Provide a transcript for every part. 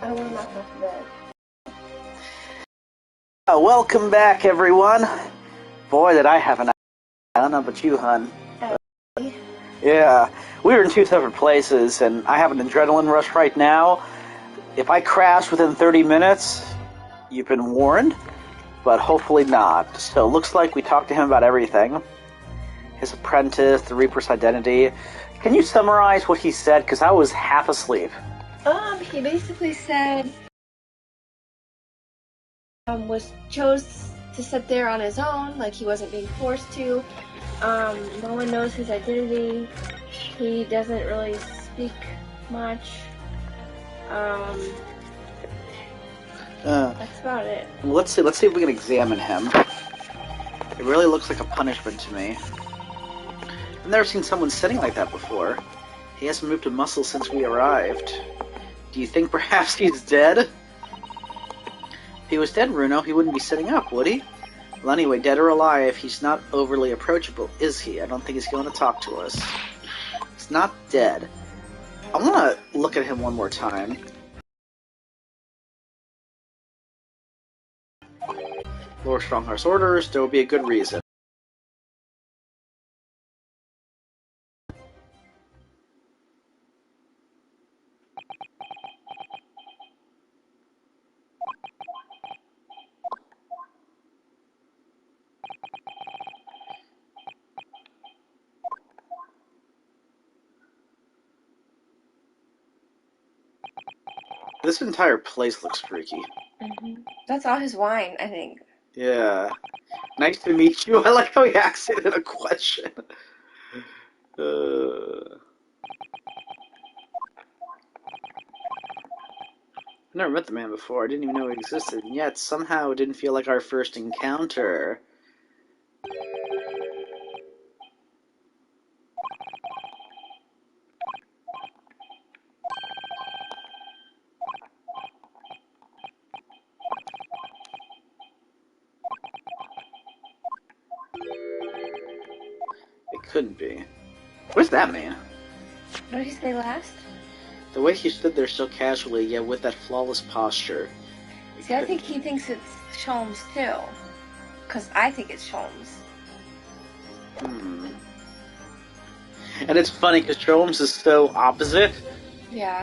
I want to knock off the bed. Welcome back, everyone. Boy, did I have an I don't know about you, hun. Yeah, we were in two separate places, and I have an adrenaline rush right now. If I crash within 30 minutes, you've been warned, but hopefully not. So it looks like we talked to him about everything. His apprentice, the Reaper's identity. Can you summarize what he said? Because I was half asleep. He basically said chose to sit there on his own, like he wasn't being forced to. No one knows his identity. He doesn't really speak much. That's about it. Let's see if we can examine him. It really looks like a punishment to me. I've never seen someone sitting like that before. He hasn't moved a muscle since we arrived. Do you think perhaps he's dead? If he was dead, Runo, he wouldn't be sitting up, would he? Well, anyway, dead or alive, he's not overly approachable, is he? I don't think he's going to talk to us. He's not dead. I want to look at him one more time. Lord Strongheart's orders, there will be a good reason. This entire place looks freaky. That's all his wine, I think. Yeah. Nice to meet you. I like how he acts it in a question. I've never met the man before. I didn't even know he existed, and yet somehow it didn't feel like our first encounter. It couldn't be. What does that mean? What did he say last? The way he stood there so casually, yet with that flawless posture. See, I think he thinks it's Sholmes too. Because I think it's Sholmes. And it's funny because Sholmes is so opposite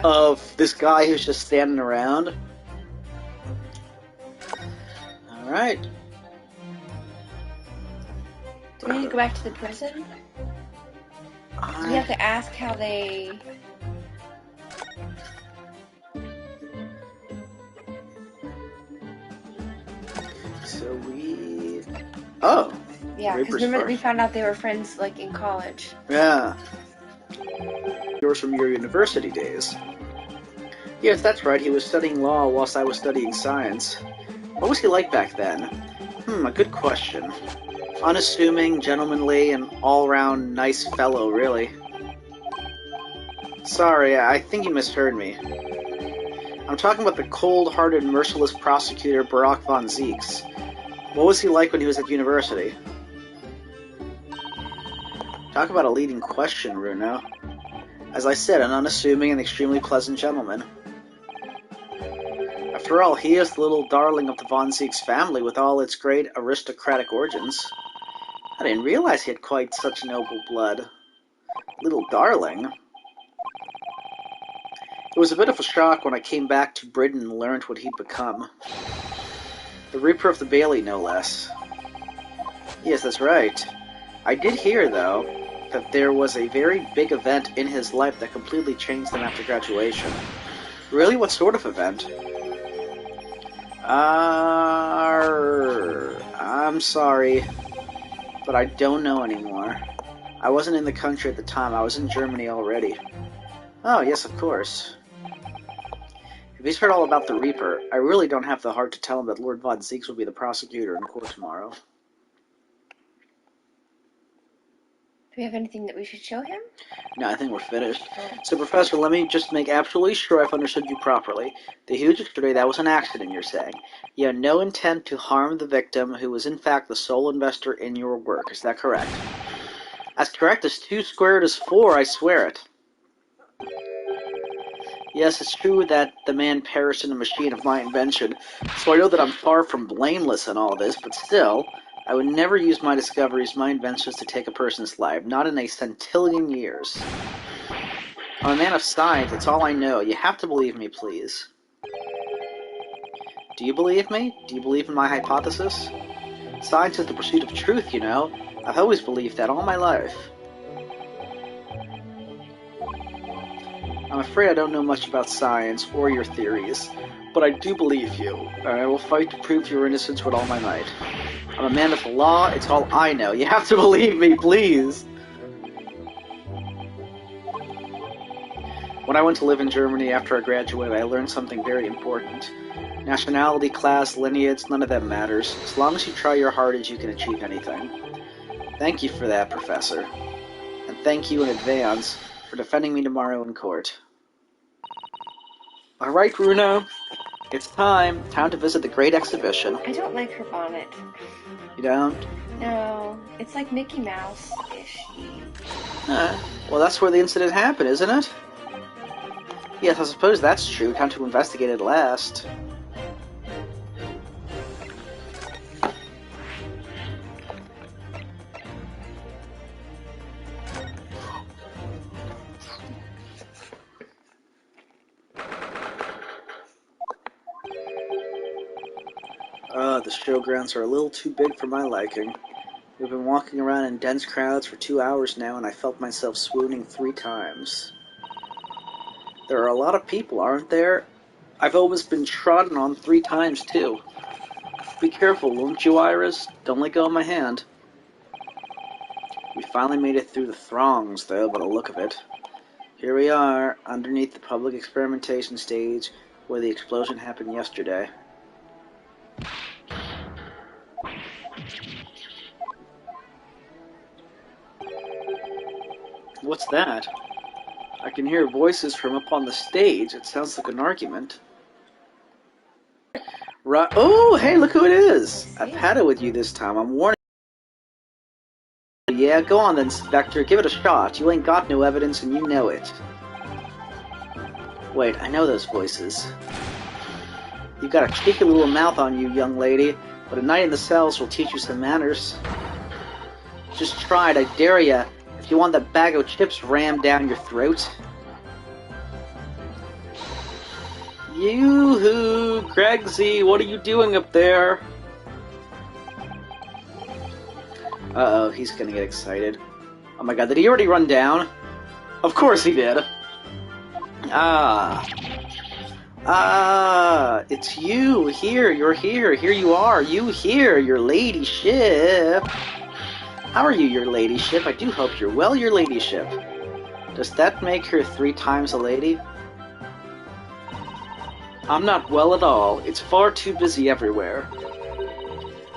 of this guy who's just standing around. Alright. Do we need to go back to the prison? We have to ask how they... So we... Oh! Yeah, because remember we found out they were friends, like, in college. Yeah. Yours from your university days. Yes, that's right, he was studying law whilst I was studying science. What was he like back then? A good question. Unassuming, gentlemanly, and all-round nice fellow, really. Sorry, I think you misheard me. I'm talking about the cold-hearted, merciless prosecutor Barak von Zieks. What was he like when he was at university? Talk about a leading question, Runo. As I said, an unassuming and extremely pleasant gentleman. After all, he is the little darling of the von Zieks family with all its great aristocratic origins. I didn't realize he had quite such noble blood. Little darling. It was a bit of a shock when I came back to Britain and learned what he'd become. The Reaper of the Bailey, no less. Yes, that's right. I did hear, though, that there was a very big event in his life that completely changed him after graduation. Really? What sort of event? I'm sorry, but I don't know anymore. I wasn't in the country at the time. I was in Germany already. Oh, yes, of course. If he's heard all about the Reaper, I really don't have the heart to tell him that Lord von Zieks will be the prosecutor in court tomorrow. Do we have anything that we should show him? No, I think we're finished. So, Professor, let me just make absolutely sure I've understood you properly. The huge extruder, that was an accident, you're saying. You had no intent to harm the victim, who was in fact the sole investor in your work. Is that correct? That's correct. As 2 squared is 4, I swear it. Yes, it's true that the man perished in a machine of my invention, so I know that I'm far from blameless in all this, but still, I would never use my discoveries, my inventions to take a person's life, not in a centillion years. I'm a man of science, it's all I know. You have to believe me, please. Do you believe me? Do you believe in my hypothesis? Science is the pursuit of truth, you know. I've always believed that all my life. I'm afraid I don't know much about science or your theories, but I do believe you, and I will fight to prove your innocence with all my might. I'm a man of the law, it's all I know. You have to believe me, please! When I went to live in Germany after I graduated, I learned something very important. Nationality, class, lineage, none of that matters. As long as you try your hardest, you can achieve anything. Thank you for that, Professor. And thank you in advance for defending me tomorrow in court. Alright, Bruno. It's time. Time to visit the Great Exhibition. I don't like her bonnet. You don't? No, it's like Mickey Mouse-ish. Well, that's where the incident happened, isn't it? Yes, I suppose that's true. Time to investigate it last. The showgrounds are a little too big for my liking. We've been walking around in dense crowds for 2 hours now, and I felt myself swooning 3 times. There are a lot of people, aren't there? I've always been trodden on 3 times, too. Be careful, won't you, Iris? Don't let go of my hand. We finally made it through the throngs, though, by the look of it. Here we are, underneath the public experimentation stage, where the explosion happened yesterday. What's that? I can hear voices from up on the stage. It sounds like an argument. Right. Oh, hey, look who it is! I've had it with you this time. I'm warning you. Yeah, go on then, Spectre. Give it a shot. You ain't got no evidence and you know it. Wait, I know those voices. You've got a cheeky little mouth on you, young lady, but a night in the cells will teach you some manners. Just try it, I dare ya. If you want that bag of chips rammed down your throat. Yoo-hoo! Gregsy, what are you doing up there? Uh-oh, he's gonna get excited. Oh my god, did he already run down? Of course he did! It's you! Here, you're here! Here you are! You here, your ladyship! How are you, your ladyship? I do hope you're well, your ladyship. Does that make her 3 times a lady? I'm not well at all. It's far too busy everywhere.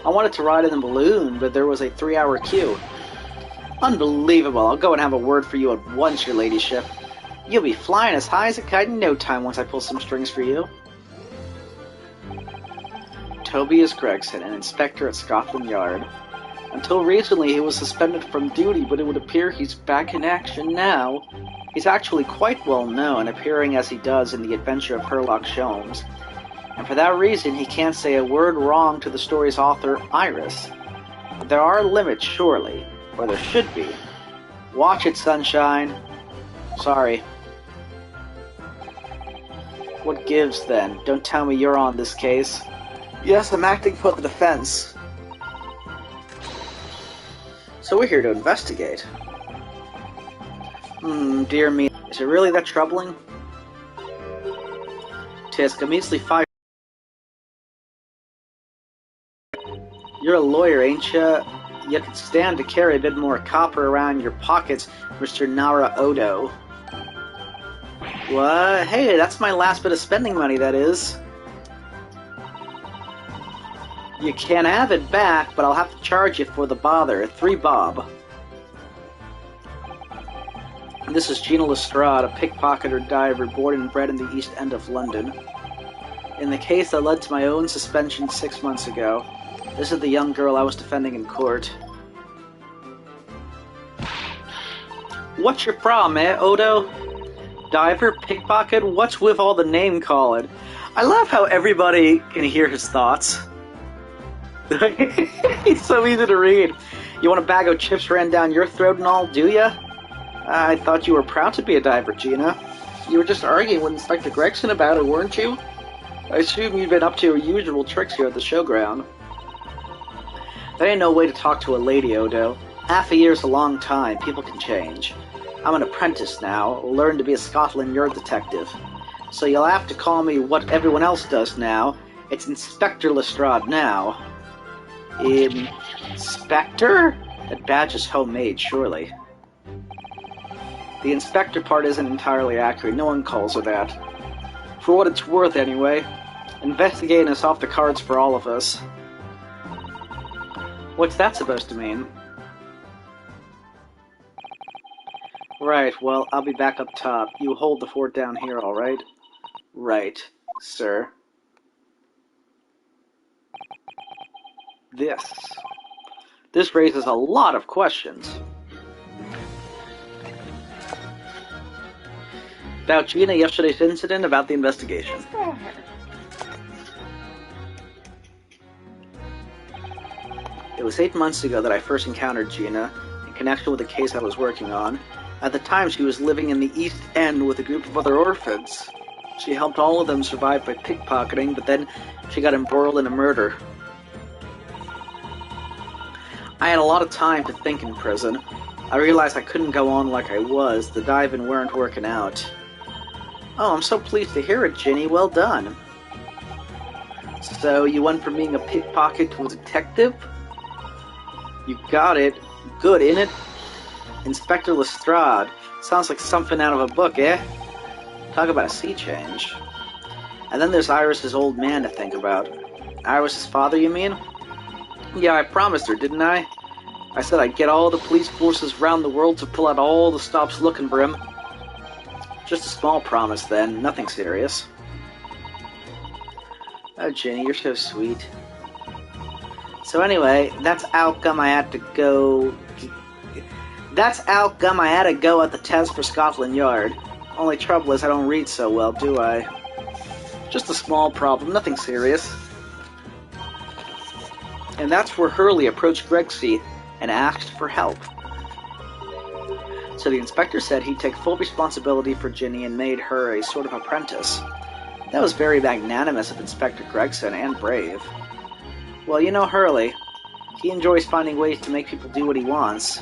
I wanted to ride in the balloon, but there was a 3-hour queue. Unbelievable. I'll go and have a word for you at once, your ladyship. You'll be flying as high as a kite in no time once I pull some strings for you. Tobias Gregson, an inspector at Scotland Yard. Until recently, he was suspended from duty, but it would appear he's back in action now. He's actually quite well known, appearing as he does in The Adventure of Sherlock Holmes. And for that reason, he can't say a word wrong to the story's author, Iris. But there are limits, surely. Or there should be. Watch it, Sunshine. Sorry. What gives, then? Don't tell me you're on this case. Yes, I'm acting for the defense. So we're here to investigate. Dear me. Is it really that troubling? Tisk, I'm easily fired. You're a lawyer, ain't ya? You could stand to carry a bit more copper around your pockets, Mr. Nara Odo. What? Hey, that's my last bit of spending money, that is. You can have it back, but I'll have to charge you for the bother. 3 bob. This is Gina Lestrade, a pickpocketer diver born and bred in the East End of London. In the case that led to my own suspension 6 months ago, this is the young girl I was defending in court. What's your problem, Odo? Diver, pickpocket, what's with all the name calling? I love how everybody can hear his thoughts. He's so easy to read. You want a bag of chips ran down your throat and all, do ya? I thought you were proud to be a diver, Gina. You were just arguing with Inspector Gregson about it, weren't you? I assume you'd been up to your usual tricks here at the showground. There ain't no way to talk to a lady, Odo. Half a year's a long time. People can change. I'm an apprentice now. Learn to be a Scotland Yard detective. So you'll have to call me what everyone else does now. It's Inspector Lestrade now. Inspector? That badge is homemade, surely. The inspector part isn't entirely accurate. No one calls her that. For what it's worth, anyway. Investigating is off the cards for all of us. What's that supposed to mean? Right, well, I'll be back up top. You hold the fort down here, alright? Right, sir. This raises a lot of questions. About Gina, yesterday's incident, about the investigation. It was 8 months ago that I first encountered Gina, in connection with a case I was working on. At the time, she was living in the East End with a group of other orphans. She helped all of them survive by pickpocketing, but then she got embroiled in a murder. I had a lot of time to think in prison. I realized I couldn't go on like I was. The diving weren't working out. Oh, I'm so pleased to hear it, Ginny. Well done. So, you went from being a pickpocket to a detective? You got it. Good, innit? Inspector Lestrade. Sounds like something out of a book, eh? Talk about a sea change. And then there's Iris's old man to think about. Iris's father, you mean? Yeah, I promised her, didn't I? I said I'd get all the police forces around the world to pull out all the stops looking for him. Just a small promise, then. Nothing serious. Oh, Ginny, you're so sweet. So anyway, that's outcome I had to go... That's outcome I had to go at the test for Scotland Yard. Only trouble is I don't read so well, do I? Just a small problem, nothing serious. And that's where Hurley approached Gregsy and asked for help. So the inspector said he'd take full responsibility for Ginny and made her a sort of apprentice. That was very magnanimous of Inspector Gregson and brave. Well, you know Hurley. He enjoys finding ways to make people do what he wants.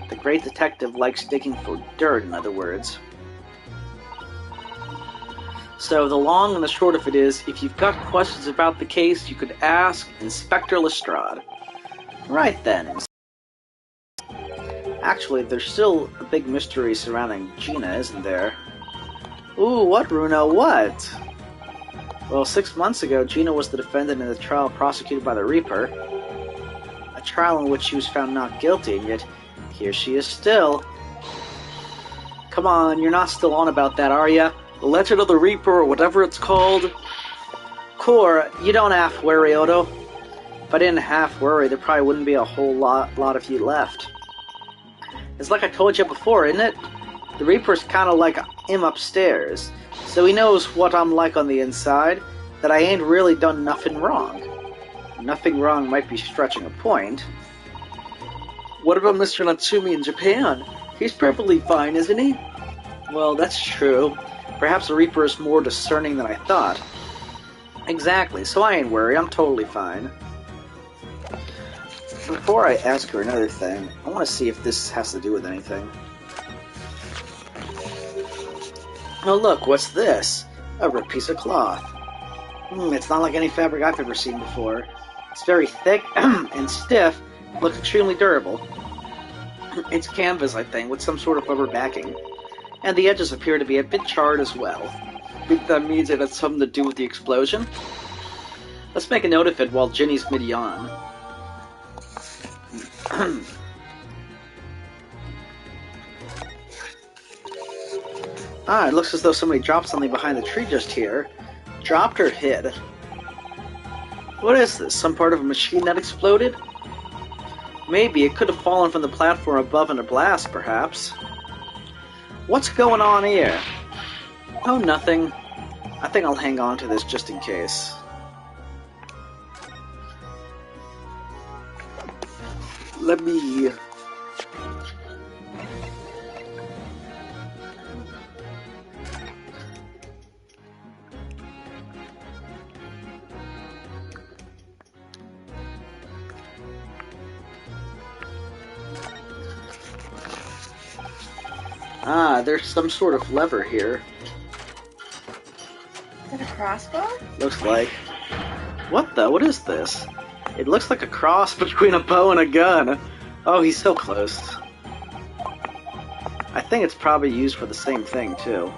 The great detective likes digging for dirt, in other words. So the long and the short of it is, if you've got questions about the case, you could ask Inspector Lestrade. Right then. Actually, there's still a big mystery surrounding Gina, isn't there? Ooh, what, Runo, what? Well, 6 months ago, Gina was the defendant in the trial prosecuted by the Reaper. A trial in which she was found not guilty, and yet here she is still. Come on, you're not still on about that, are ya? The Legend of the Reaper, or whatever it's called? Core, you don't half worry, Odo. If I didn't half worry, there probably wouldn't be a whole lot of you left. It's like I told you before, isn't it? The Reaper's kinda like him upstairs, so he knows what I'm like on the inside, that I ain't really done nothing wrong. Nothing wrong might be stretching a point. What about Mr. Natsumi in Japan? He's perfectly fine, isn't he? Well, that's true. Perhaps the Reaper is more discerning than I thought. Exactly, so I ain't worried, I'm totally fine. Before I ask her another thing, I want to see if this has to do with anything. Oh look, what's this? A ripped piece of cloth. It's not like any fabric I've ever seen before. It's very thick and stiff, looks extremely durable. It's canvas, I think, with some sort of rubber backing. And the edges appear to be a bit charred as well. Think that means it has something to do with the explosion? Let's make a note of it while Ginny's mid-yawn. It looks as though somebody dropped something behind the tree just here. Dropped or hid? What is this? Some part of a machine that exploded? Maybe it could have fallen from the platform above in a blast, perhaps. What's going on here? Oh, nothing. I think I'll hang on to this just in case. Let me... Ah, there's some sort of lever here. Is that a crossbow? Looks like. What the? What is this? It looks like a cross between a bow and a gun. Oh, he's so close. I think it's probably used for the same thing, too.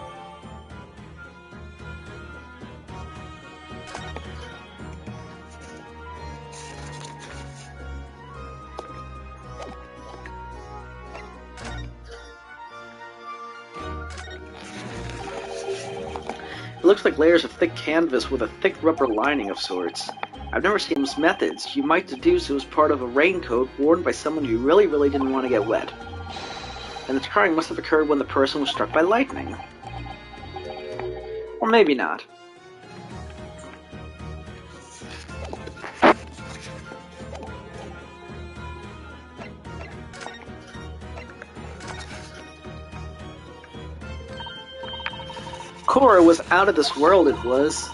It looks like layers of thick canvas with a thick rubber lining of sorts. I've never seen those methods. You might deduce it was part of a raincoat worn by someone who really didn't want to get wet. And the scarring must have occurred when the person was struck by lightning. Or maybe not. Cora was out of this world, it was.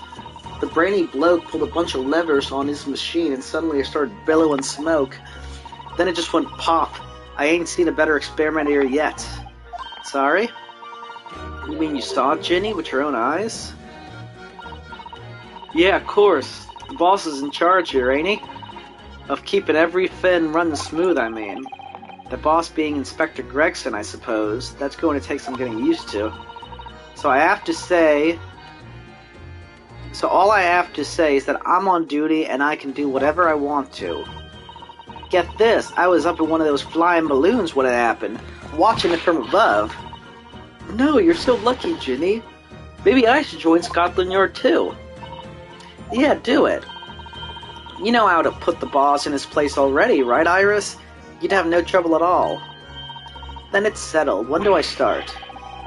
The brainy bloke pulled a bunch of levers on his machine and suddenly it started billowing smoke. Then it just went pop. I ain't seen a better experiment here yet. Sorry? You mean you saw it, Ginny, with your own eyes? Yeah, of course. The boss is in charge here, ain't he? Of keeping every fin running smooth, I mean. The boss being Inspector Gregson, I suppose. That's going to take some getting used to. So all I have to say is that I'm on duty and I can do whatever I want to. Get this, I was up in one of those flying balloons when it happened, watching it from above. No, you're so lucky, Ginny. Maybe I should join Scotland Yard too. Yeah, do it. You know how to put the boss in his place already, right, Iris? You'd have no trouble at all. Then it's settled. When do I start?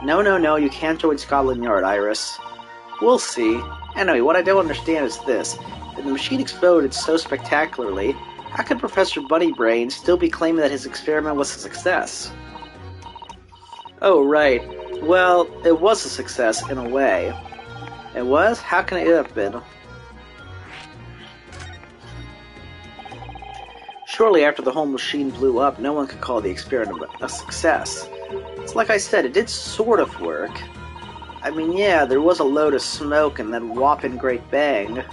No, you can't join Scotland Yard, Iris. We'll see. Anyway, what I don't understand is this. If the machine exploded so spectacularly, how could Professor Bunnybrain still be claiming that his experiment was a success? Oh, right. Well, it was a success, in a way. It was? How can it have been? Surely after the whole machine blew up, no one could call the experiment a success. It's like I said, it did sort of work. I mean, yeah, there was a load of smoke and that whopping great bang.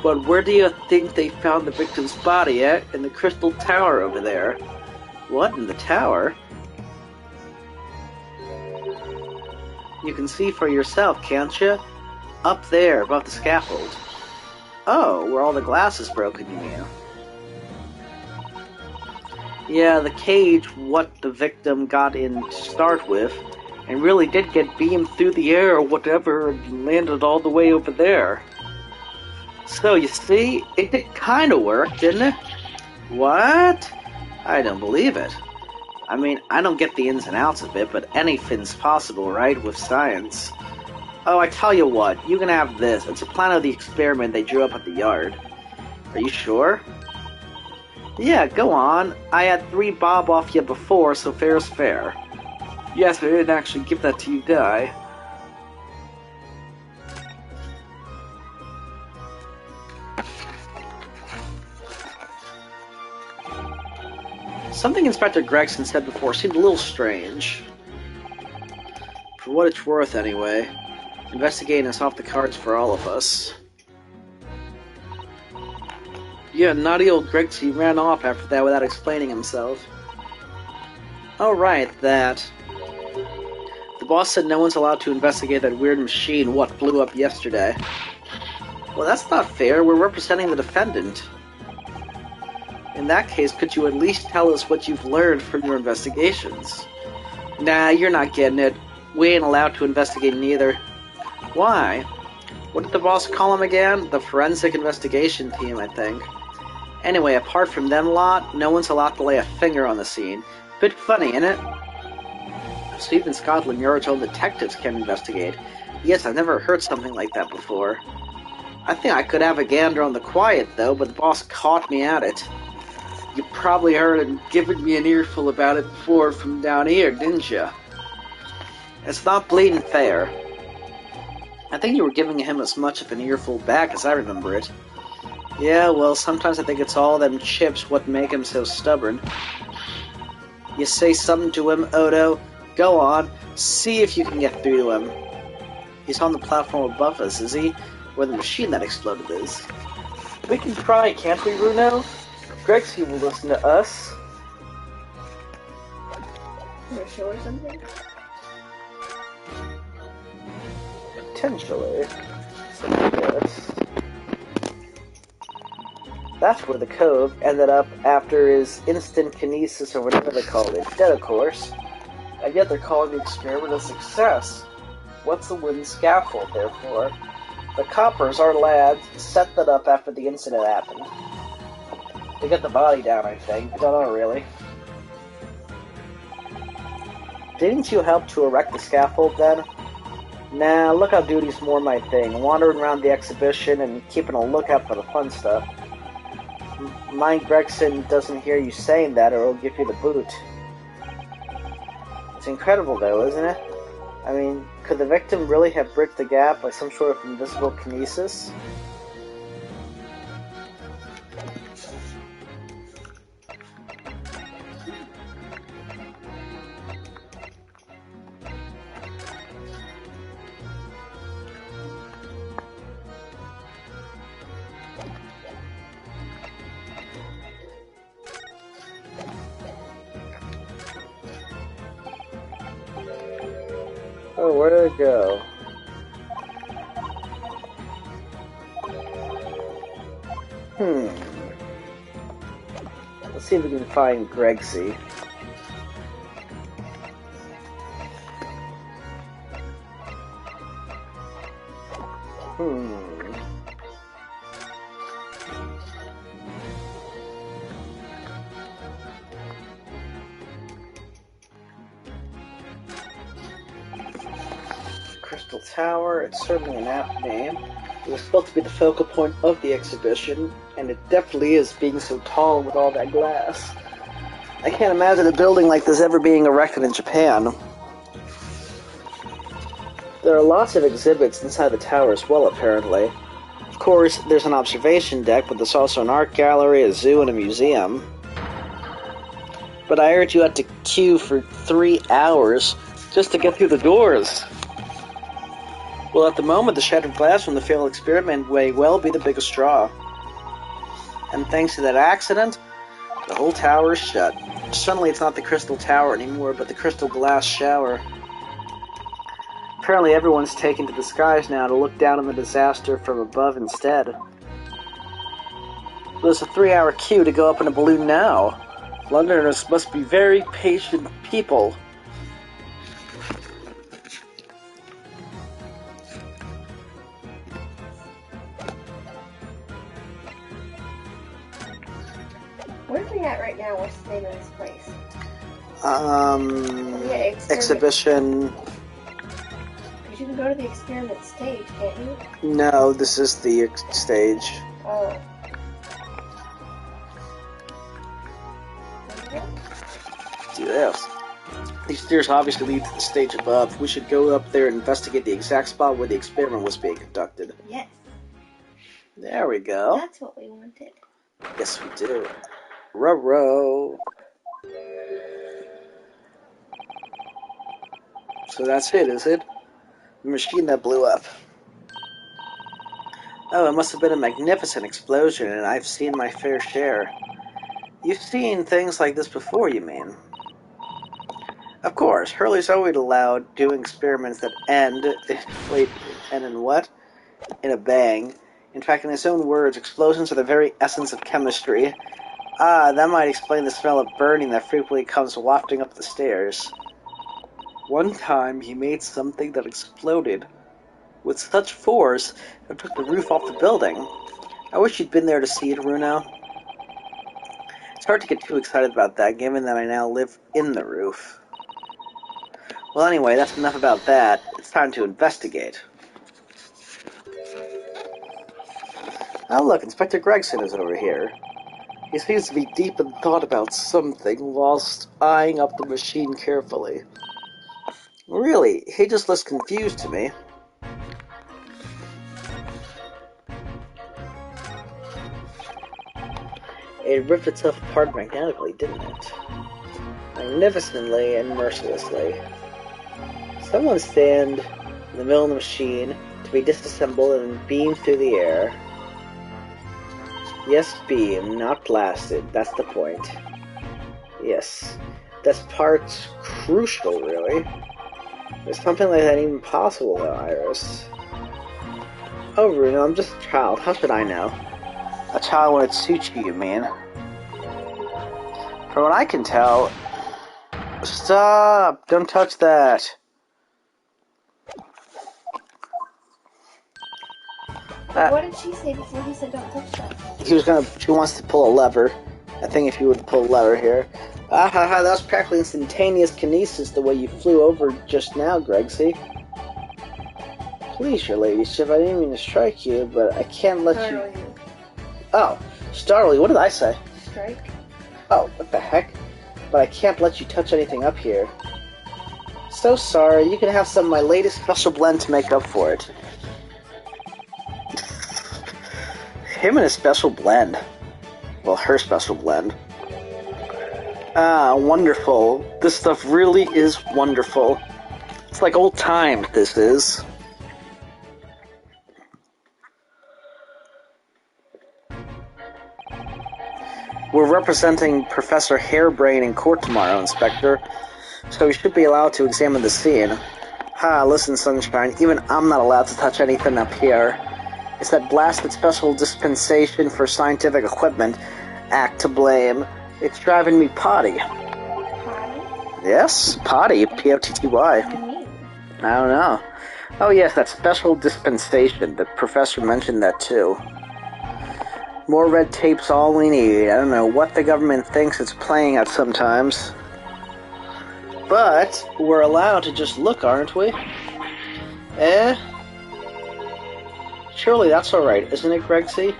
But where do you think they found the victim's body at? In the Crystal Tower over there. What, in the tower? You can see for yourself, can't you? Up there, above the scaffold. Oh, where all the glass is broken, you mean? Yeah, the cage what the victim got in to start with, and really did get beamed through the air or whatever and landed all the way over there. So, you see, it did kind of work, didn't it? What? I don't believe it. I mean, I don't get the ins and outs of it, but anything's possible, right, with science. Oh, I tell you what, you can have this. It's a plan of the experiment they drew up at the yard. Are you sure? Yeah, go on. I had 3 bob off you before, so fair is fair. Yes, I didn't actually give that to you, did I? Something Inspector Gregson said before seemed a little strange. For what it's worth, anyway. Investigating is off the cards for all of us. Yeah, naughty old Gregson ran off after that without explaining himself. Oh, right, that. The boss said no one's allowed to investigate that weird machine what blew up yesterday. Well, that's not fair. We're representing the defendant. In that case, could you at least tell us what you've learned from your investigations? Nah, you're not getting it. We ain't allowed to investigate neither. Why? What did the boss call him again? The Forensic Investigation Team, I think. Anyway, apart from them lot, no one's allowed to lay a finger on the scene. Bit funny, innit? So even Scotland Yard's own detectives can investigate. Yes, I've never heard something like that before. I think I could have a gander on the quiet, though, but the boss caught me at it. You probably heard him giving me an earful about it before from down here, didn't you? It's not bleeding fair. I think you were giving him as much of an earful back as I remember it. Yeah, well, sometimes I think it's all them chips what make him so stubborn. You say something to him, Odo? Go on, see if you can get through to him. He's on the platform above us, is he? Where the machine that exploded is. We can try, can't we, Bruno? Grexy will listen to us. Want to show her something? Potentially. So yes. That's where the cove ended up after his instant kinesis or whatever they called it. Dead, of course. And yet they're calling the experiment a success. What's the wooden scaffold there for? The coppers, our lads, set that up after the incident happened. To get the body down, I think. I don't know, really. Didn't you help to erect the scaffold, then? Nah, lookout duty's more my thing. Wandering around the exhibition and keeping a lookout for the fun stuff. Mind Gregson doesn't hear you saying that or he'll give you the boot. It's incredible, though, isn't it? I mean, could the victim really have bridged the gap by some sort of invisible kinesis? Oh, where did it go? Let's see if we can find Gregsy. Crystal Tower, it's certainly an apt name. It was supposed to be the focal point of the exhibition, and it definitely is, being so tall with all that glass. I can't imagine a building like this ever being erected in Japan. There are lots of exhibits inside the tower as well, apparently. Of course, there's an observation deck, but there's also an art gallery, a zoo, and a museum. But I heard you had to queue for 3 hours just to get through the doors. Well, at the moment, the shattered glass from the failed experiment may well be the biggest draw. And thanks to that accident, the whole tower is shut. Suddenly it's not the Crystal Tower anymore, but the Crystal Glass Shower. Apparently everyone's taken to the skies now to look down on the disaster from above instead. There's a 3-hour queue to go up in a balloon now. Londoners must be very patient people. Where are we at right now? What's the name of this place? Exhibition. You can go to the experiment stage, can't you? No, this is the stage. Oh. Do this. These stairs obviously lead to the stage above. We should go up there and investigate the exact spot where the experiment was being conducted. Yes. There we go. That's what we wanted. Yes, we do. Row. So that's it, is it? The machine that blew up. Oh, it must have been a magnificent explosion, and I've seen my fair share. You've seen things like this before, you mean? Of course, Hurley's always allowed doing experiments that end... Wait, end in what? In a bang. In fact, in his own words, explosions are the very essence of chemistry. Ah, that might explain the smell of burning that frequently comes wafting up the stairs. One time, he made something that exploded with such force it took the roof off the building. I wish you'd been there to see it, Runo. It's hard to get too excited about that, given that I now live in the roof. Well, anyway, that's enough about that. It's time to investigate. Oh, look, Inspector Gregson is over here. He seems to be deep in thought about something whilst eyeing up the machine carefully. Really, he just looks confused to me. It ripped itself apart magnetically, didn't it? Magnificently and mercilessly. Someone stand in the middle of the machine to be disassembled and beamed through the air. Yes, beam, not blasted. That's the point. Yes. That's part crucial, really. Is something like that even possible, though, Iris? Oh, Bruno, I'm just a child. How should I know? A child when it suits you, you mean? From what I can tell... Stop! Don't touch that! But what did she say before he said don't touch that? She wants to pull a lever. I think if you would pull a lever here. Ah ha ha, that was practically instantaneous kinesis the way you flew over just now, Gregsy. Please, your ladyship, I didn't mean to strike you, but I can't let you... Oh, startle, what did I say? Strike? Oh, what the heck? But I can't let you touch anything up here. So sorry, you can have some of my latest special blend to make up for it. Him and his special blend. Well, her special blend. Ah, wonderful. This stuff really is wonderful. It's like old times, this is. We're representing Professor Harebrain in court tomorrow, Inspector, so we should be allowed to examine the scene. Ha, listen, Sunshine, even I'm not allowed to touch anything up here. It's that blasted Special Dispensation for Scientific Equipment Act to blame. It's driving me potty. Potty? Yes, potty, P-O-T-T-Y. What do you mean? I don't know. Oh yes, that Special Dispensation. The professor mentioned that too. More red tape's all we need. I don't know what the government thinks it's playing at sometimes. But we're allowed to just look, aren't we? Eh? Surely that's alright, isn't it, Gregsy?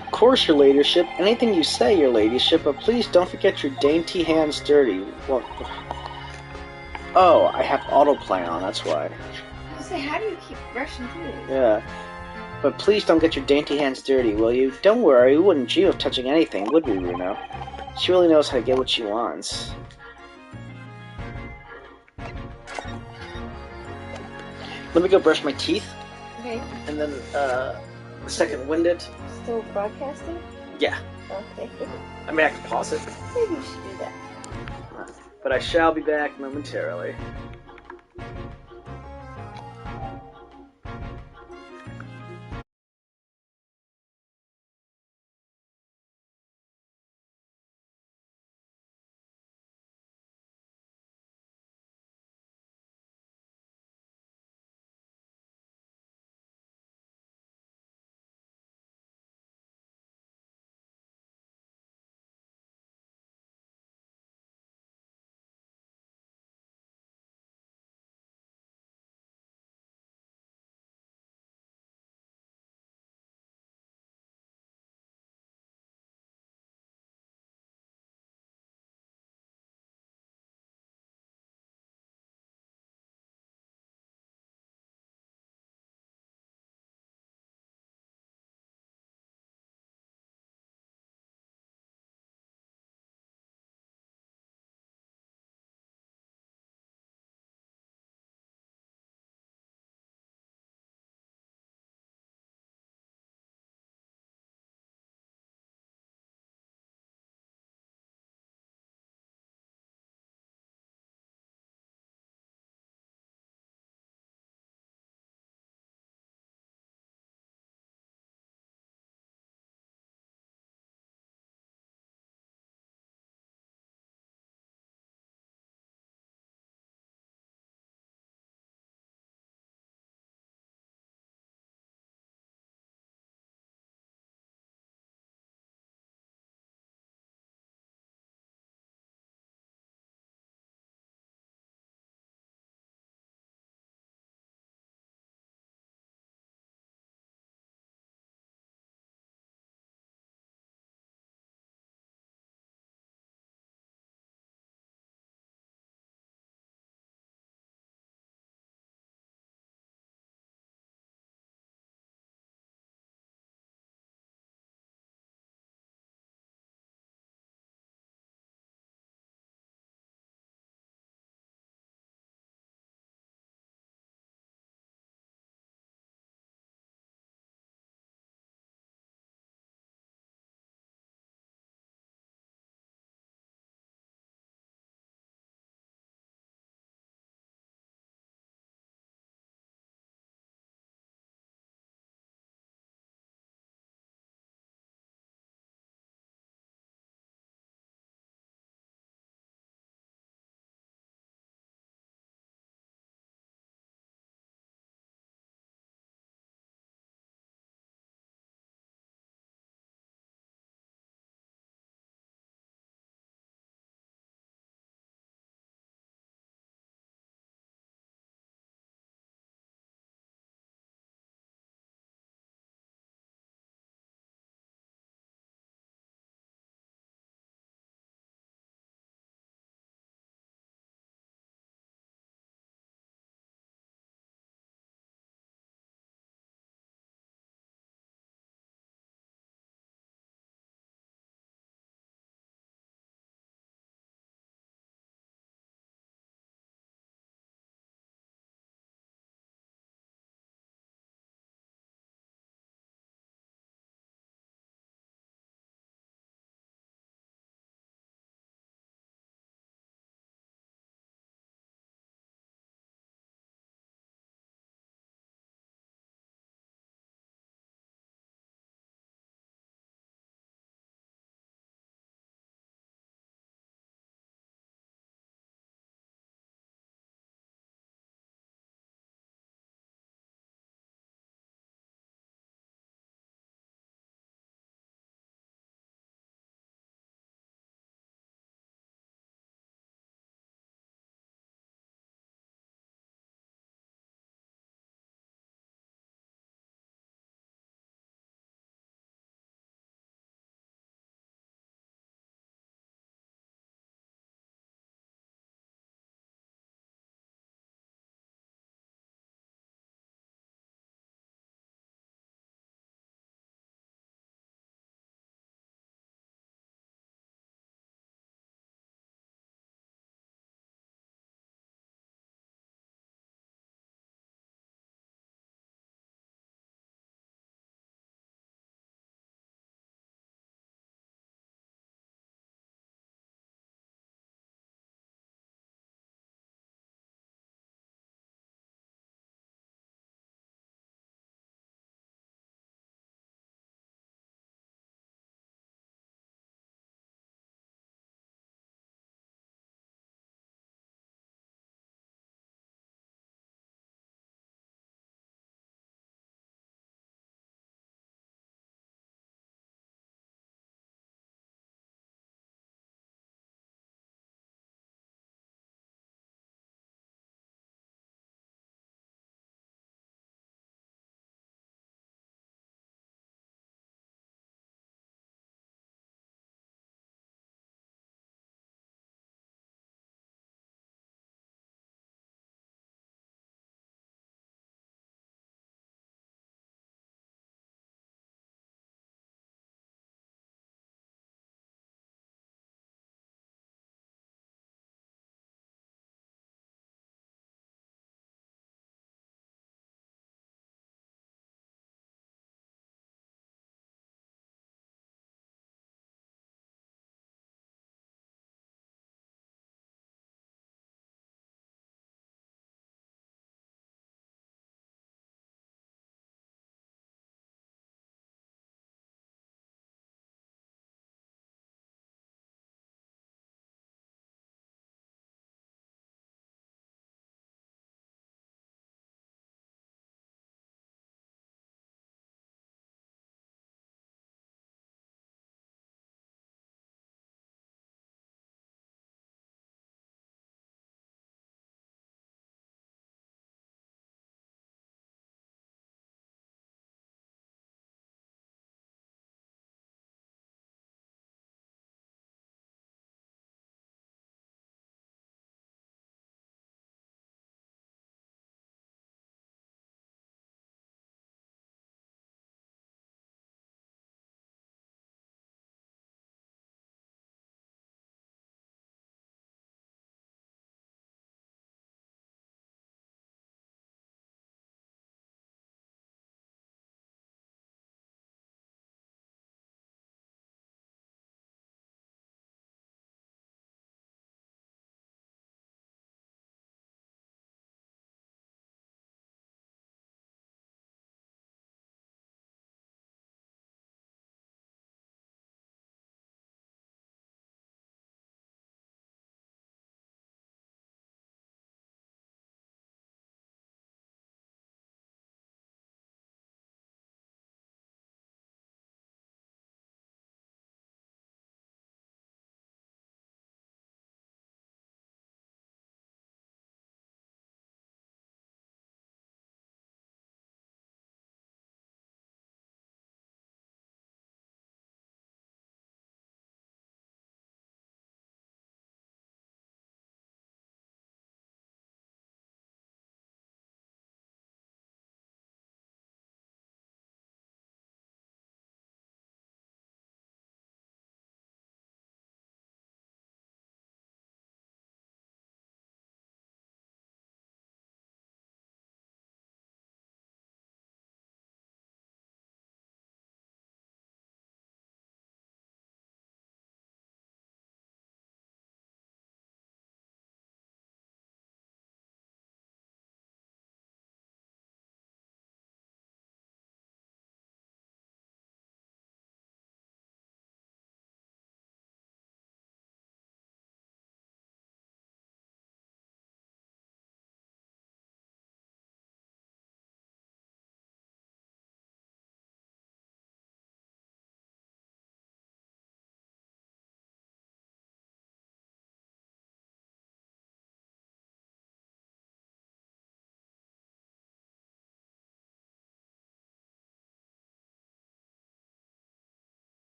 Of course, your ladyship. Anything you say, your ladyship, but please don't forget your dainty hands dirty. Well, oh, I have autoplay on, that's why. I say, how do you keep brushing teeth? Yeah. But please don't get your dainty hands dirty, will you? Don't worry, we wouldn't dream of touching anything, would we, Bruno? She really knows how to get what she wants. Let me go brush my teeth. Okay. And then, second wind it. Still broadcasting? Yeah. Okay. I mean, I can pause it. Maybe you should do that. But I shall be back momentarily.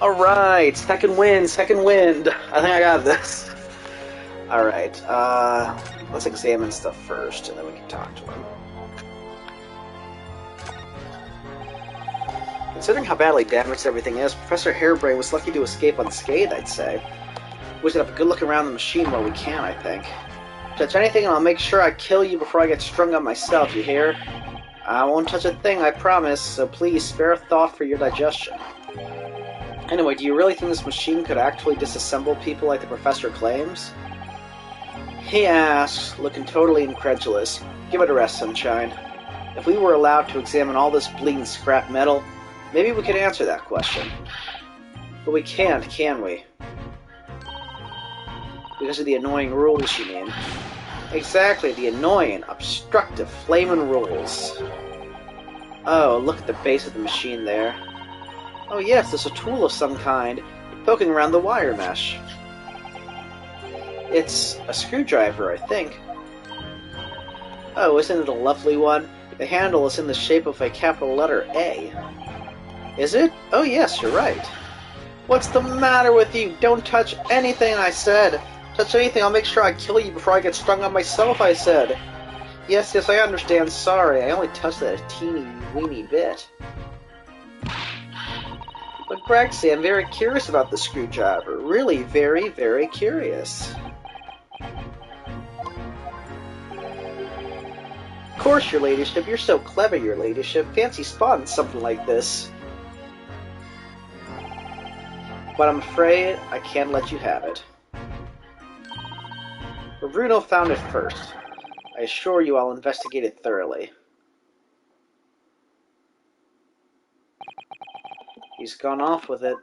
Alright, second wind. I think I got this. Alright, let's examine stuff first, and then we can talk to him. Considering how badly damaged everything is, Professor Harebrain was lucky to escape unscathed, I'd say. We should have a good look around the machine while we can, I think. Touch anything and I'll make sure I kill you before I get strung up myself, you hear? I won't touch a thing, I promise, so please spare a thought for your digestion. Anyway, do you really think this machine could actually disassemble people like the professor claims? He asks, looking totally incredulous. Give it a rest, Sunshine. If we were allowed to examine all this bleeding scrap metal, maybe we could answer that question. But we can't, can we? Because of the annoying rules, you mean? Exactly, the annoying, obstructive, flaming rules. Oh, look at the base of the machine there. Oh yes, there's a tool of some kind, poking around the wire mesh. It's a screwdriver, I think. Oh, isn't it a lovely one? The handle is in the shape of a capital letter A. Is it? Oh yes, you're right. What's the matter with you? Don't touch anything, I said. Touch anything, I'll make sure I kill you before I get strung on myself, I said. Yes, I understand, sorry. I only touched that a teeny-weeny bit. But Gregsy, I'm very curious about the screwdriver. Really very, very curious. Of course, your ladyship. You're so clever, your ladyship. Fancy spotting something like this. But I'm afraid I can't let you have it. But Bruno found it first. I assure you I'll investigate it thoroughly. He's gone off with it.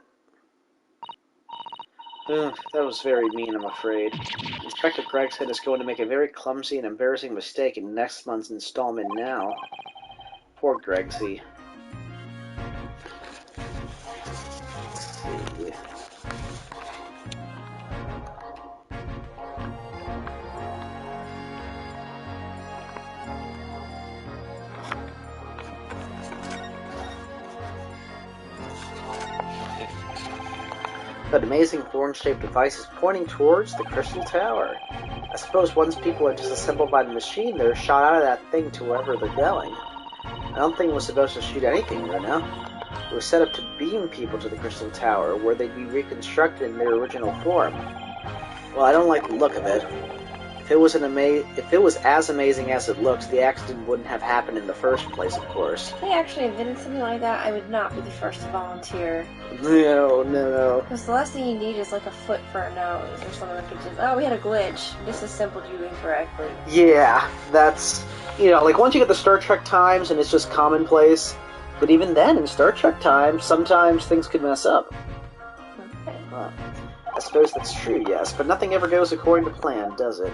That was very mean, I'm afraid. Inspector Gregshead is going to make a very clumsy and embarrassing mistake in next month's installment now. Poor Gregsy. Let's see. That amazing horn-shaped device is pointing towards the Crystal Tower. I suppose once people are disassembled by the machine, they're shot out of that thing to wherever they're going. I don't think it was supposed to shoot anything, you know? It was set up to beam people to the Crystal Tower, where they'd be reconstructed in their original form. Well, I don't like the look of it. If it was as amazing as it looks, the accident wouldn't have happened in the first place, of course. If they actually invented something like that, I would not be the first to volunteer. No. Because the last thing you need is like a foot for a nose, or something that could just, oh, we had a glitch, disassembled you incorrectly. Yeah, that's, like once you get the Star Trek times and it's just commonplace, but even then, in Star Trek times, sometimes things could mess up. Okay. I suppose that's true, yes, but nothing ever goes according to plan, does it?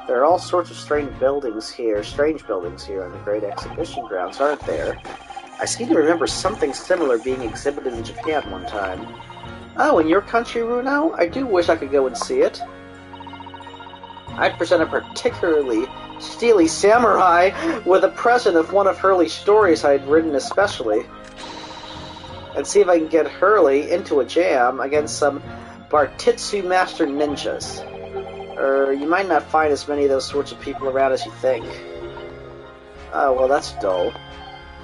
There are all sorts of strange buildings here on the Great Exhibition Grounds, aren't there? I seem to remember something similar being exhibited in Japan one time. Oh, in your country, Runo? I do wish I could go and see it. I'd present a particularly steely samurai with a present of one of Hurley's stories I'd written especially. And see if I can get Hurley into a jam against some Bartitsu Master ninjas. You might not find as many of those sorts of people around as you think. Oh, well, that's dull.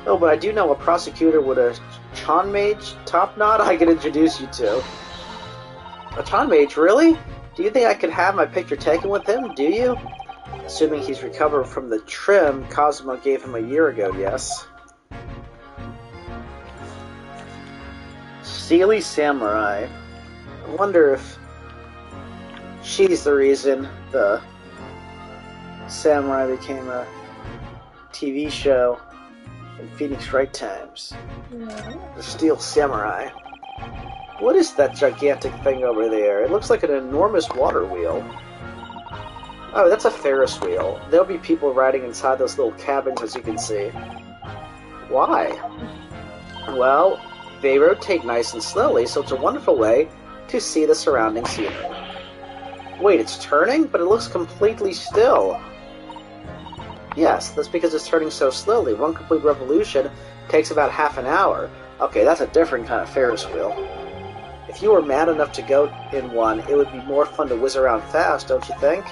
Oh, but I do know a prosecutor with a Chon Mage top knot I could introduce you to. A Chon Mage, really? Do you think I could have my picture taken with him, do you? Assuming he's recovered from the trim Cosmo gave him a year ago, yes. Steely Samurai. I wonder if she's the reason the Samurai became a TV show in Phoenix Wright Times. The Steel Samurai. What is that gigantic thing over there? It looks like an enormous water wheel. Oh, that's a Ferris wheel. There'll be people riding inside those little cabins, as you can see. Why? Well, they rotate nice and slowly, so it's a wonderful way to see the surrounding scenery. Wait, it's turning? But it looks completely still. Yes, that's because it's turning so slowly. One complete revolution takes about half an hour. Okay, that's a different kind of Ferris wheel. If you were mad enough to go in one, it would be more fun to whiz around fast, don't you think?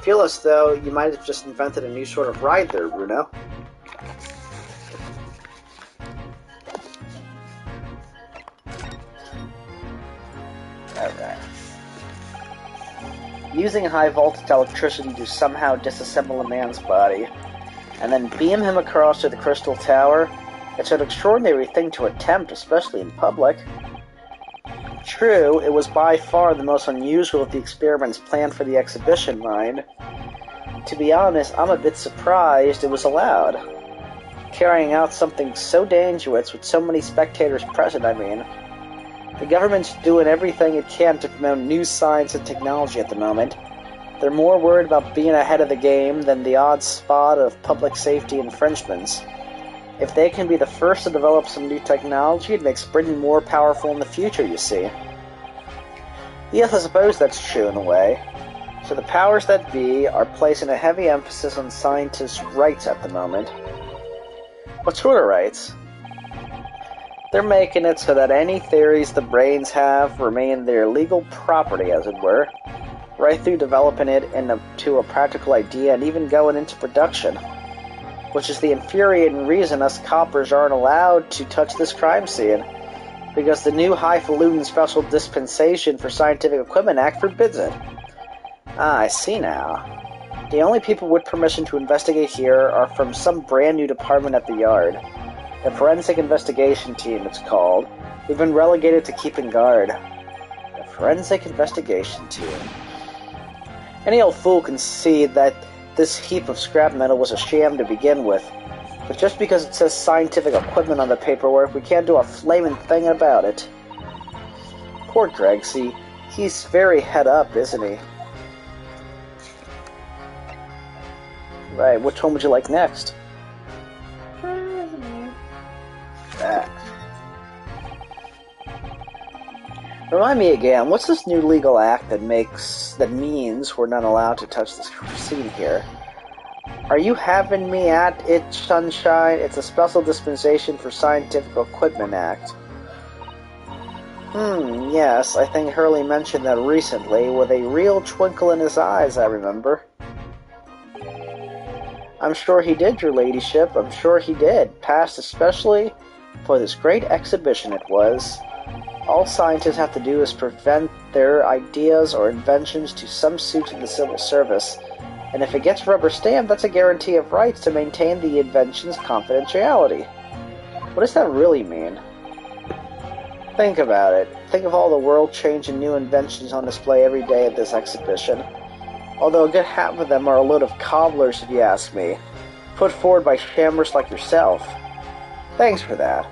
Feel as though you might have just invented a new sort of ride there, Bruno. Alright. Using high-voltage electricity to somehow disassemble a man's body, and then beam him across to the Crystal Tower, it's an extraordinary thing to attempt, especially in public. True, it was by far the most unusual of the experiments planned for the exhibition, mind. To be honest, I'm a bit surprised it was allowed. Carrying out something so dangerous with so many spectators present, I mean. The government's doing everything it can to promote new science and technology at the moment. They're more worried about being ahead of the game than the odd spot of public safety infringements. If they can be the first to develop some new technology, it makes Britain more powerful in the future, you see. Yes, I suppose that's true in a way. So the powers that be are placing a heavy emphasis on scientists' rights at the moment. What sort of rights? They're making it so that any theories the brains have remain their legal property, as it were, right through developing it into a practical idea and even going into production. Which is the infuriating reason us coppers aren't allowed to touch this crime scene, because the new Highfalutin Special Dispensation for Scientific Equipment Act forbids it. Ah, I see now. The only people with permission to investigate here are from some brand new department at the Yard. The Forensic Investigation Team, it's called. We've been relegated to keeping guard. The Forensic Investigation Team. Any old fool can see that this heap of scrap metal was a sham to begin with. But just because it says scientific equipment on the paperwork, we can't do a flaming thing about it. Poor Greg, see, he's very head up, isn't he? Right, which one would you like next? Remind me again, what's this new legal act that means we're not allowed to touch this scene here? Are you having me at it, Sunshine? It's a Special Dispensation for Scientific Equipment Act. Yes, I think Hurley mentioned that recently, with a real twinkle in his eyes, I remember. I'm sure he did, your ladyship, I'm sure he did. Passed especially for this great exhibition it was. All scientists have to do is prevent their ideas or inventions to some suit in the civil service, and if it gets rubber stamped, that's a guarantee of rights to maintain the invention's confidentiality. What does that really mean? Think about it. Think of all the world-changing new inventions on display every day at this exhibition. Although a good half of them are a load of cobblers, if you ask me, put forward by shammers like yourself. Thanks for that.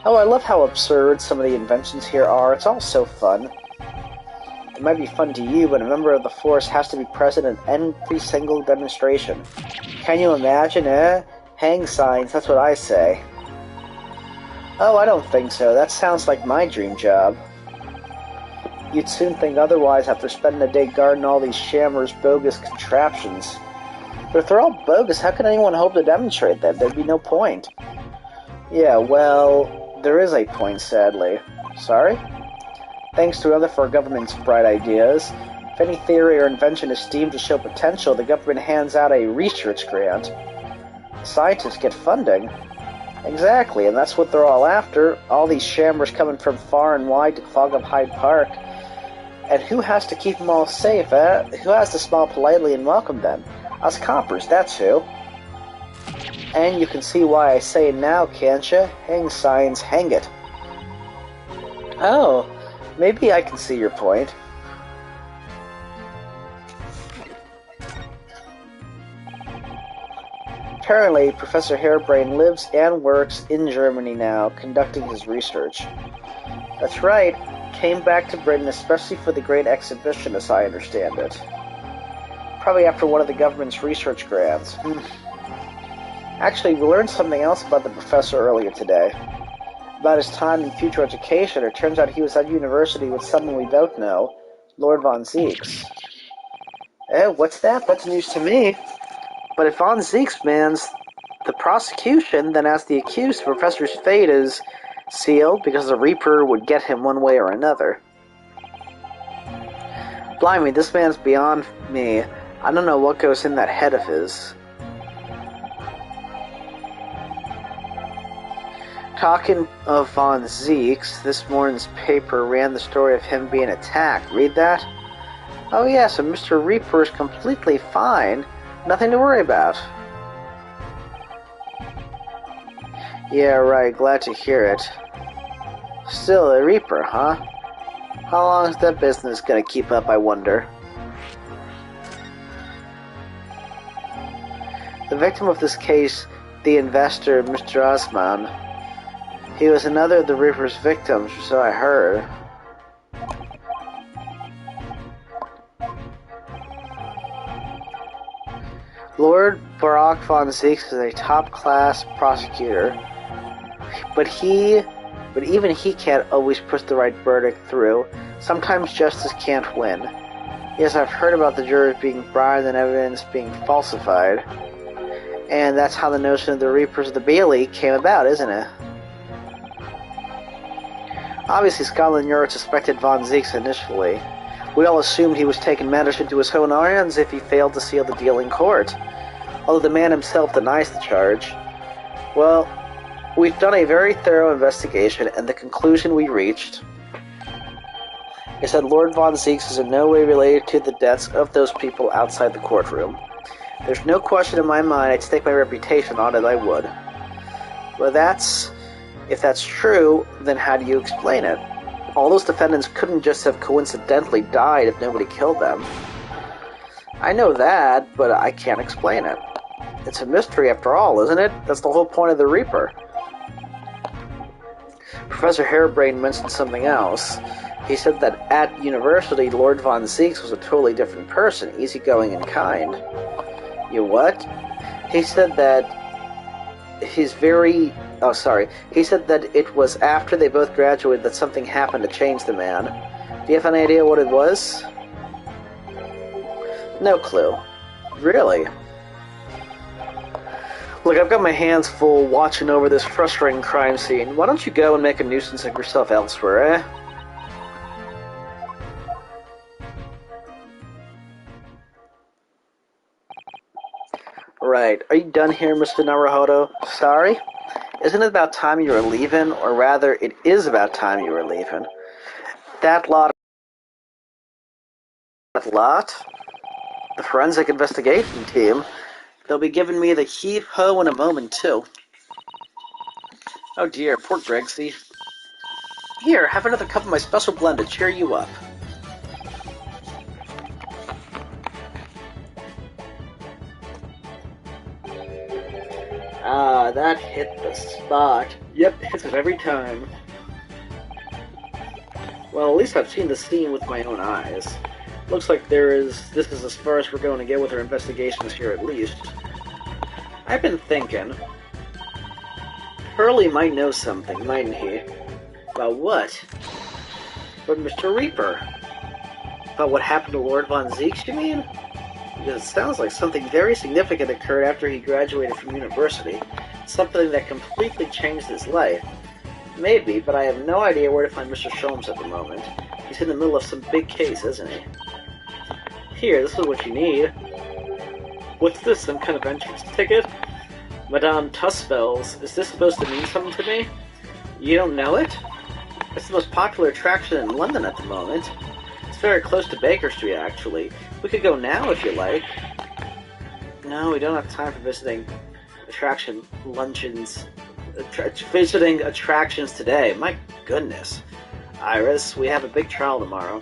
Oh, I love how absurd some of the inventions here are. It's all so fun. It might be fun to you, but a member of the force has to be present in every single demonstration. Can you imagine, eh? Hang signs, that's what I say. Oh, I don't think so. That sounds like my dream job. You'd soon think otherwise after spending a day guarding all these shammers' bogus contraptions. But if they're all bogus, how can anyone hope to demonstrate that? There'd be no point. Yeah, well, there is a point, sadly. Sorry? Thanks to other of our government's bright ideas, if any theory or invention is deemed to show potential, the government hands out a research grant. Scientists get funding. Exactly, and that's what they're all after. All these shammers coming from far and wide to clog up Hyde Park. And who has to keep them all safe, eh? Who has to smile politely and welcome them? Us coppers, that's who. And you can see why I say it now, can't you? Hang signs, hang it. Oh, maybe I can see your point. Apparently, Professor Harebrained lives and works in Germany now, conducting his research. That's right, came back to Britain especially for the Great Exhibition, as I understand it. Probably after one of the government's research grants. Actually, we learned something else about the professor earlier today. About his time in future education, it turns out he was at university with someone we don't know, Lord Von Zieks. Eh, what's that? That's news to me. But if Von Zieks demands the prosecution, then as the accused, the professor's fate is sealed because the Reaper would get him one way or another. Blimey, this man's beyond me. I don't know what goes in that head of his. Talking of Von Zieks, this morning's paper ran the story of him being attacked. Read that? Oh yes, and Mr. Reaper is completely fine. Nothing to worry about. Yeah, right, glad to hear it. Still a Reaper, huh? How long is that business gonna keep up, I wonder? The victim of this case, the investor, Mr. Osman, he was another of the Reaper's victims, so I heard. Lord Barak Von Zieks is a top-class prosecutor, but even he can't always push the right verdict through. Sometimes justice can't win. Yes, I've heard about the jurors being bribed and evidence being falsified. And that's how the notion of the Reapers of the Bailey came about, isn't it? Obviously, Scotland Yard suspected Von Zieks initially. We all assumed he was taking matters into his own hands if he failed to seal the deal in court. Although the man himself denies the charge. Well, we've done a very thorough investigation, and the conclusion we reached is that Lord Von Zieks is in no way related to the deaths of those people outside the courtroom. There's no question in my mind I'd stake my reputation on it, I would. But if that's true, then how do you explain it? All those defendants couldn't just have coincidentally died if nobody killed them. I know that, but I can't explain it. It's a mystery after all, isn't it? That's the whole point of the Reaper. Professor Harebrained mentioned something else. He said that at university, Lord Von Zieks was a totally different person, easygoing and kind. You what? He said that he said that it was after they both graduated that something happened to change the man. Do you have any idea what it was? No clue. Really? Look, I've got my hands full watching over this frustrating crime scene. Why don't you go and make a nuisance of yourself elsewhere, eh? Right. Are you done here, Mr. Naruhodo? Sorry? Isn't it about time you were leaving? Or rather, it is about time you were leaving. That lot? The forensic investigation team. They'll be giving me the heave-ho in a moment, too. Oh dear, poor Gregsy. Here, have another cup of my special blend to cheer you up. Ah, that hit the spot. Yep, hits it every time. Well, at least I've seen the scene with my own eyes. Looks like this is as far as we're going to get with our investigations here at least. I've been thinking, Hurley might know something, mightn't he? About what? About Mr. Reaper. About what happened to Lord Von Zieks, you mean? Because it sounds like something very significant occurred after he graduated from university. Something that completely changed his life. Maybe, but I have no idea where to find Mr. Sholmes at the moment. He's in the middle of some big case, isn't he? Here, this is what you need. What's this, some kind of entrance ticket? Madame Tussbells, is this supposed to mean something to me? You don't know it? It's the most popular attraction in London at the moment. It's very close to Baker Street, actually. We could go now if you like. No, we don't have time for visiting visiting attractions today. My goodness. Iris, we have a big trial tomorrow.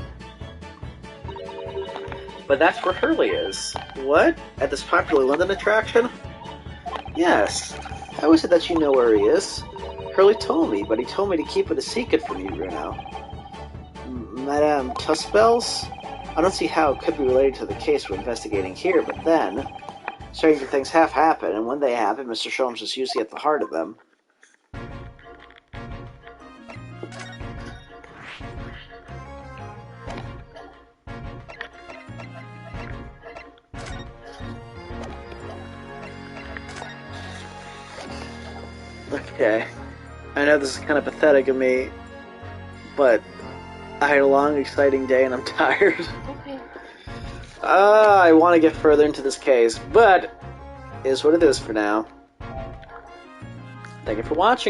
But that's where Hurley is. What? At this popular London attraction? Yes. How is it that you know where he is? Hurley told me, but he told me to keep it a secret from you, Bruno. Madame Tussbells? I don't see how it could be related to the case we're investigating here, but then... Stranger things have happened, and when they happen, Mr. Sholmes is usually at the heart of them. Okay. I know this is kind of pathetic of me, but I had a long, exciting day and I'm tired. Okay. I want to get further into this case, but it is what it is for now. Thank you for watching.